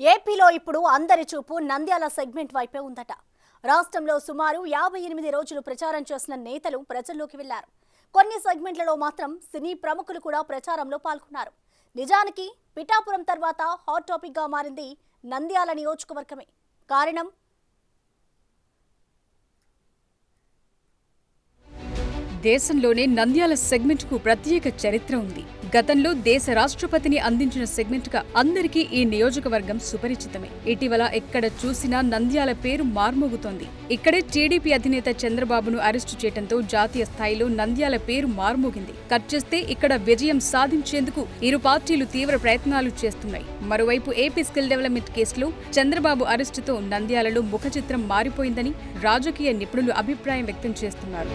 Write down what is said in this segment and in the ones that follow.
ఏపీలో ఇప్పుడు అందరి చూపు నంద్యాల సెగ్మెంట్ వైపే ఉందట. రాష్ట్రంలో సుమారు 58 రోజులు ప్రచారం చేసిన నేతలు ప్రజల్లోకి వెళ్లారు. కొన్ని సెగ్మెంట్లలో మాత్రం సినీ ప్రముఖులు కూడా ప్రచారంలో పాల్గొన్నారు. నిజానికి పిఠాపురం తర్వాత హాట్ టాపిక్ గా మారింది నంద్యాల నియోజకవర్గమే. కారణం దేశంలోనే నంద్యాల సెగ్మెంట్ కు ప్రత్యేక చరిత్ర ఉంది. గతంలో దేశ రాష్ట్రపతిని అందించిన సెగ్మెంట్ గా అందరికీ ఈ నియోజకవర్గం సుపరిచితమే. ఇటీవల ఎక్కడ చూసినా నంద్యాల పేరు మార్మోగుతోంది. ఇక్కడే టీడీపీ అధినేత చంద్రబాబును అరెస్టు చేయడంతో జాతీయ స్థాయిలో నంద్యాల పేరు మార్మోగింది. కట్ చేస్తే ఇక్కడ విజయం సాధించేందుకు ఇరు పార్టీలు తీవ్ర ప్రయత్నాలు చేస్తున్నాయి. మరోవైపు ఏపీ స్కిల్ డెవలప్మెంట్ కేసులో చంద్రబాబు అరెస్టుతో నంద్యాలలో ముఖచిత్రం మారిపోయిందని రాజకీయ నిపుణులు అభిప్రాయం వ్యక్తం చేస్తున్నారు.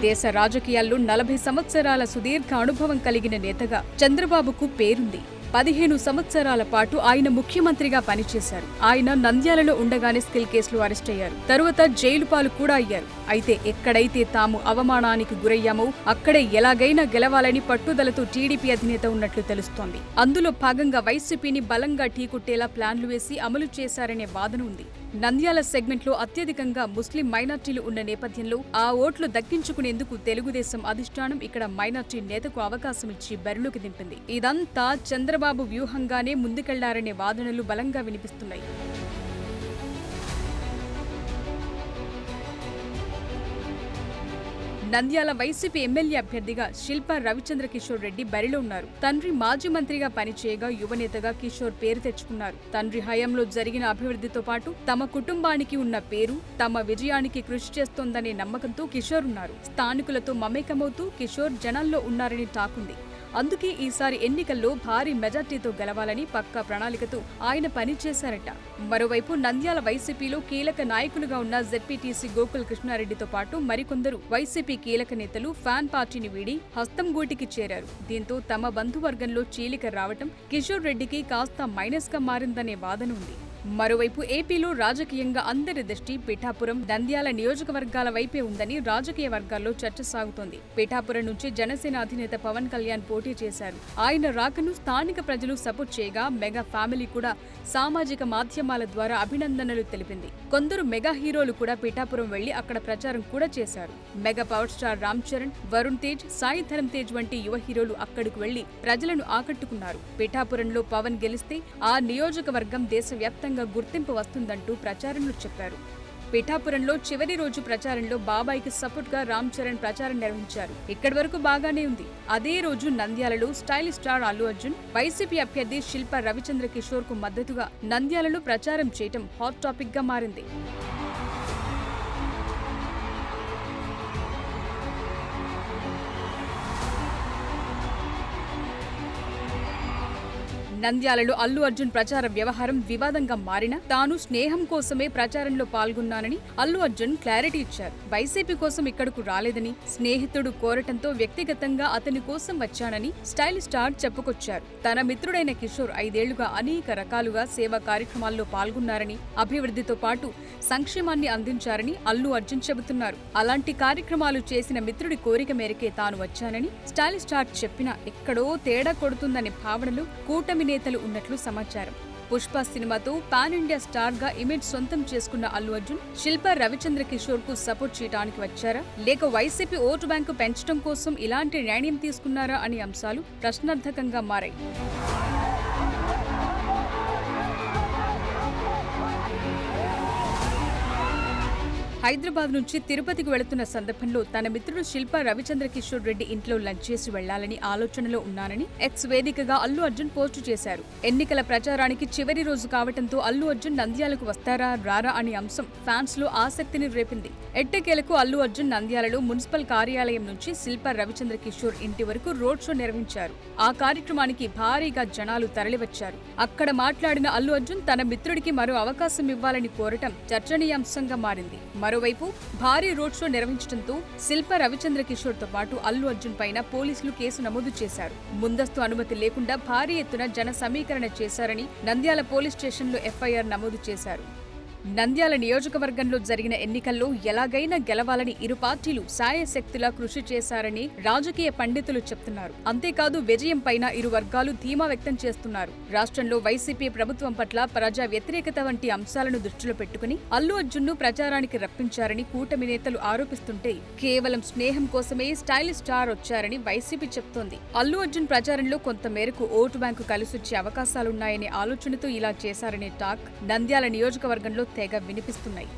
దేశ రాజకీయాల్లో 40 సంవత్సరాల సుదీర్ఘ అనుభవం కలిగిన నేతగా చంద్రబాబుకు పేరుంది. 15 సంవత్సరాల పాటు ఆయన ముఖ్యమంత్రిగా పనిచేశారు. ఆయన నంద్యాలలో ఉండగానే స్కిల్ కేసులో అరెస్ట్ అయ్యారు. తరువాత జైలు పాలు కూడా అయ్యారు. అయితే ఎక్కడైతే తాము అవమానానికి గురయ్యామో అక్కడే ఎలాగైనా గెలవాలని పట్టుదలతో టీడీపీ అధినేత ఉన్నట్లు తెలుస్తోంది. అందులో భాగంగా వైసీపీని బలంగా ఢీకొట్టేలా ప్లాన్లు వేసి అమలు చేశారనే వాదన ఉంది. నంద్యాల సెగ్మెంట్లో అత్యధికంగా ముస్లిం మైనార్టీలు ఉన్న నేపథ్యంలో ఆ ఓట్లు దక్కించుకునేందుకు తెలుగుదేశం అధిష్టానం ఇక్కడ మైనార్టీ నేతకు అవకాశం ఇచ్చి బరిలోకి దింపింది. ఇదంతా చంద్రబాబు వ్యూహంగానే ముందుకెళ్లారనే వాదనలు బలంగా వినిపిస్తున్నాయి. నంద్యాల వైసీపీ ఎమ్మెల్యే అభ్యర్థిగా శిల్పా రవిచంద్ర కిషోర్ రెడ్డి బరిలో ఉన్నారు. తండ్రి మాజీ మంత్రిగా పనిచేయగా యువనేతగా కిషోర్ పేరు తెచ్చుకున్నారు. తండ్రి హయాంలో జరిగిన అభివృద్ధితో పాటు తమ కుటుంబానికి ఉన్న పేరు తమ విజయానికి కృషి చేస్తోందనే నమ్మకంతో కిషోర్ ఉన్నారు. స్థానికులతో మమేకమవుతూ కిషోర్ జనాల్లో ఉన్నారని టాకుంది. అందుకే ఈసారి ఎన్నికల్లో భారీ మెజార్టీతో గెలవాలని పక్కా ప్రణాళికతో ఆయన పనిచేశారట. మరోవైపు నంద్యాల వైసీపీలో కీలక నాయకులుగా ఉన్న జెడ్పీటీసీ గోకుల్ కృష్ణారెడ్డితో పాటు మరికొందరు వైసీపీ కీలక నేతలు ఫ్యాన్ పార్టీని వీడి హస్తం గూటికి చేరారు. దీంతో తమ బంధువర్గంలో చీలిక రావటం కిషోర్ రెడ్డికి కాస్త మైనస్ గా మారిందనే వాదన ఉంది. మరోవైపు ఏపీలో రాజకీయంగా అందరి దృష్టి పిఠాపురం, నంద్యాల నియోజకవర్గాల వైపే ఉందని రాజకీయ వర్గాల్లో చర్చ సాగుతోంది. పిఠాపురం నుంచి జనసేన అధినేత పవన్ కళ్యాణ్ పోటీ చేశారు. ఆయన రాకను స్థానిక ప్రజలు సపోర్ట్ చేయగా మెగా ఫ్యామిలీ కూడా సామాజిక మాధ్యమాల ద్వారా అభినందనలు తెలిపింది. కొందరు మెగా హీరోలు కూడా పిఠాపురం వెళ్లి అక్కడ ప్రచారం కూడా చేశారు. Mega power star Ram Charan, Varun Tej, Sai Dharam Tej వంటి యువ హీరోలు అక్కడికి వెళ్లి ప్రజలను ఆకట్టుకున్నారు. పిఠాపురంలో పవన్ గెలిస్తే ఆ నియోజకవర్గం దేశవ్యాప్తంగా గుర్తింపు వస్తుందంటూ ప్రచారంలో చెప్పారు. పిఠాపురంలో చివరి రోజు ప్రచారంలో బాబాయికి సపోర్ట్ గా రామ్ చరణ్ ప్రచారం నిర్వహించారు. ఇక్కడి వరకు బాగానే ఉంది. అదే రోజు నంద్యాలలో stylish star Allu Arjun YCP అభ్యర్థి శిల్పా రవిచంద్ర కిషోర్ కు మద్దతుగా నంద్యాలలో ప్రచారం చేయటం హాట్ టాపిక్ గా మారింది. నంద్యాలలో అల్లు అర్జున్ ప్రచార వ్యవహారం వివాదంగా మారినా తాను స్నేహం కోసమే ప్రచారంలో పాల్గొన్నానని అల్లు అర్జున్ క్లారిటీ ఇచ్చారు. వైసీపీ కోసం ఇక్కడకు రాలేదని, స్నేహితుడు కోరటంతో వ్యక్తిగతంగా అతని కోసం వచ్చానని స్టైలిష్ స్టార్ చెప్పుకొచ్చారు. తన మిత్రుడైన కిషోర్ 5 ఏళ్లుగా అనేక రకాలుగా సేవా కార్యక్రమాల్లో పాల్గొన్నారని, అభివృద్ధితో పాటు సంక్షేమాన్ని అందించారని అల్లు అర్జున్ చెబుతున్నారు. అలాంటి కార్యక్రమాలు చేసిన మిత్రుడి కోరిక మేరకే తాను వచ్చానని స్టైలిష్ స్టార్ చెప్పినా ఎక్కడో తేడా కొడుతుందనే భావనలు కూటమి నేతలు ఉన్నట్లు సమాచారం. పుష్ప సినిమాతో పాన్ ఇండియా స్టార్ గా ఇమేజ్ సొంతం చేసుకున్న అల్లు అర్జున్ శిల్పా రవిచంద్ర కిషోర్ కు సపోర్ట్ చేయడానికి వచ్చారా, లేక వైసీపీ ఓటు బ్యాంకు పెంచడం కోసం ఇలాంటి నిర్ణయం తీసుకున్నారా అనే అంశాలు ప్రశ్నార్థకంగా మారాయి. హైదరాబాద్ నుంచి తిరుపతికి వెళుతున్న సందర్భంలో తన మిత్రుడు శిల్పా రవిచంద్ర కిషోర్ రెడ్డి ఇంట్లో లంచ్ చేసి వెళ్లాలని ఆలోచనలో ఉన్నానని ఎక్స్ వేదికగా అల్లు అర్జున్ పోస్టు చేశారు. ఎన్నికల ప్రచారానికి చివరి రోజు కావడంతో అల్లు అర్జున్ నంద్యాలకు వస్తారా రారా అనే అంశం ఫ్యాన్స్ లో ఆసక్తిని రేపింది. ఎట్టకేలకు అల్లు అర్జున్ నంద్యాలలో మున్సిపల్ కార్యాలయం నుంచి శిల్పా రవిచంద్ర కిషోర్ ఇంటి వరకు రోడ్ షో నిర్వహించారు. ఆ కార్యక్రమానికి భారీగా జనాలు తరలివచ్చారు. అక్కడ మాట్లాడిన అల్లు అర్జున్ తన మిత్రుడికి మరో అవకాశం ఇవ్వాలని కోరటం చర్చనీయాంశంగా మారింది. మరోవైపు భారీ రోడ్ షో నిర్వహించడంతో శిల్పా రవిచంద్ర కిషోర్ తో పాటు అల్లు అర్జున్ పైన పోలీసులు కేసు నమోదు చేశారు. ముందస్తు అనుమతి లేకుండా భారీ ఎత్తున జన సమీకరణ చేశారని నంద్యాల పోలీస్ స్టేషన్లో ఎఫ్ఐఆర్ నమోదు చేశారు. నంద్యాల నియోజకవర్గంలో జరిగిన ఎన్నికల్లో ఎలాగైనా గెలవాలని ఇరు పార్టీలు శాయశక్తులా కృషి చేశారని రాజకీయ పండితులు చెప్తున్నారు. అంతేకాదు విజయం పైన ఇరు వర్గాలు ధీమా వ్యక్తం చేస్తున్నారు. రాష్ట్రంలో వైసీపీ ప్రభుత్వం పట్ల ప్రజా వ్యతిరేకత వంటి అంశాలను దృష్టిలో పెట్టుకుని అల్లు అర్జున్ను ప్రచారానికి రప్పించారని కూటమి నేతలు ఆరోపిస్తుంటే కేవలం స్నేహం కోసమే స్టైలిష్ స్టార్ వచ్చారని వైసీపీ చెప్తోంది. అల్లు అర్జున్ ప్రచారంలో కొంత మేరకు ఓటు బ్యాంకు కలిసొచ్చే అవకాశాలున్నాయనే ఆలోచనతో ఇలా చేశారనే టాక్ నంద్యాల నియోజకవర్గంలో తెగ వినిపిస్తున్నాయి.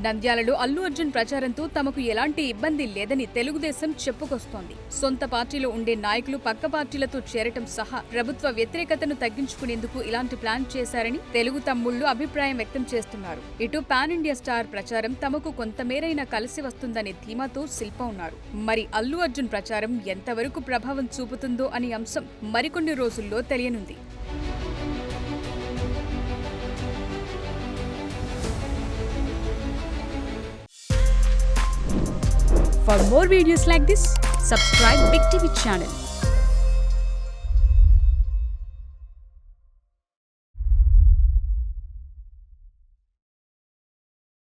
నంద్యాలలో అల్లు అర్జున్ ప్రచారంతో తమకు ఎలాంటి ఇబ్బంది లేదని తెలుగుదేశం చెప్పుకొస్తోంది. సొంత పార్టీలో ఉండే నాయకులు పక్క పార్టీలతో చేరటం సహా ప్రభుత్వ వ్యతిరేకతను తగ్గించుకునేందుకు ఇలాంటి ప్లాన్ చేశారని తెలుగు తమ్ముళ్లు అభిప్రాయం వ్యక్తం చేస్తున్నారు. ఇటు పాన్ ఇండియా స్టార్ ప్రచారం తమకు కొంతమేరైనా కలిసి వస్తుందనే ధీమాతో శిల్ప ఉన్నారు. మరి అల్లు అర్జున్ ప్రచారం ఎంతవరకు ప్రభావం చూపుతుందో అనే అంశం మరికొన్ని రోజుల్లో తెలియనుంది. For more videos like this, subscribe Big TV channel.